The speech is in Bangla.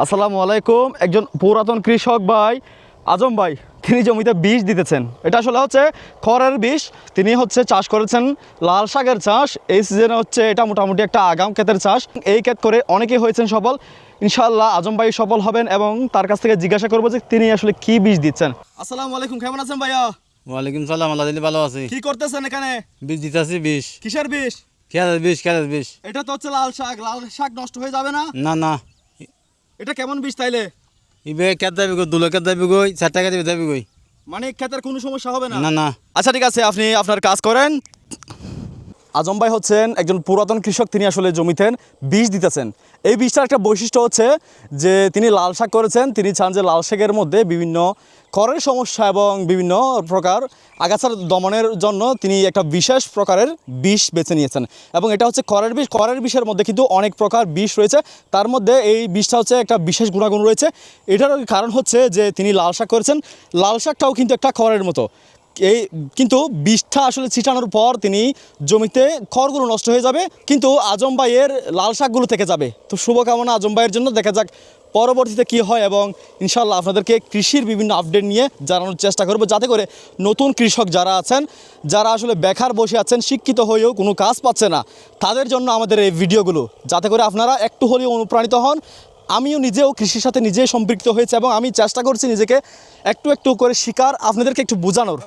আসসালামু আলাইকুম। একজন পুরাতন কৃষক ভাই আজম ভাই তিনি জমিতে বিষ দিতেছেন। এটা আসলে হচ্ছে খড়ের বিষ। তিনি চাষ করেছেন লাল শাকের চাষ। এই সিজনে এটা মোটামুটি একটা আগাম ক্ষেতের চাষ। এই ক্ষেত করে অনেকেই হয়েছেন সফল। ইনশাআল্লাহ আজম ভাই সফল হবেন এবং তার কাছ থেকে জিজ্ঞাসা করবো যে তিনি আসলে কি বিষ দিচ্ছেন। আসসালামু আলাইকুম, কেমন আছেন ভাইয়া? ওয়ালাইকুম সালাম, আল্লাহ দিলে ভালো আছি। কি করতেছেন এখানে? বীজ দিতেছি। বিষ কিসের বিষ? খেলের বিষ। এটা তো হচ্ছে লাল শাক। লাল শাক নষ্ট হয়ে যাবে না? না না, এটা কেমন বিষ তাইলে? ইবে কেত যাবি গো, 2 লাখ যাবি গই, 4 টাকা দিবি যাবি গই। মানে ক্ষেতের কোনো সমস্যা হবে না? না না। আচ্ছা ঠিক আছে, আপনি আপনার কাজ করেন। আজম ভাই হচ্ছেন একজন পুরাতন কৃষক। তিনি আসলে জমিতে বীজ দিতেছেন। এই বীজটার একটা বৈশিষ্ট্য হচ্ছে যে তিনি লাল শাক করেছেন। তিনি চান যে লাল শাকের মধ্যে বিভিন্ন খড়ের সমস্যা এবং বিভিন্ন প্রকার আগাছার দমনের জন্য তিনি একটা বিশেষ প্রকারের বিষ বেছে নিয়েছেন। এবং এটা হচ্ছে খড়ের বিষ। খড়ের বিষের মধ্যে কিন্তু অনেক প্রকার বিষ রয়েছে। তার মধ্যে এই বিষটা হচ্ছে একটা বিশেষ গুণাগুণ রয়েছে। এটার কারণ হচ্ছে যে তিনি লাল শাক করেছেন। লাল শাকটাও কিন্তু একটা খড়ের মতো। কিন্তু বিষটা আসলে ছিটানোর পর তিনি জমিতে খড়গুলো নষ্ট হয়ে যাবে, কিন্তু আজম ভাইয়ের লাল শাকগুলো থেকে যাবে। তো শুভকামনা আজম ভাইয়ের জন্য। দেখা যাক পরবর্তীতে কি হয় এবং ইনশাল্লাহ আপনাদেরকে কৃষির বিভিন্ন আপডেট নিয়ে জানানোর চেষ্টা করব, যাতে করে নতুন কৃষক যারা আছেন, যারা আসলে বেকার বসে আছেন, শিক্ষিত হয়েও কোনো কাজ পাচ্ছে না, তাদের জন্য আমাদের এই ভিডিওগুলো, যাতে করে আপনারা একটু হলেও অনুপ্রাণিত হন। আমিও নিজেও কৃষির সাথে নিজেই সম্পৃক্ত হয়েছে এবং আমি চেষ্টা করছি নিজেকে একটু একটু করে শিকার আপনাদেরকে একটু বোঝানোর।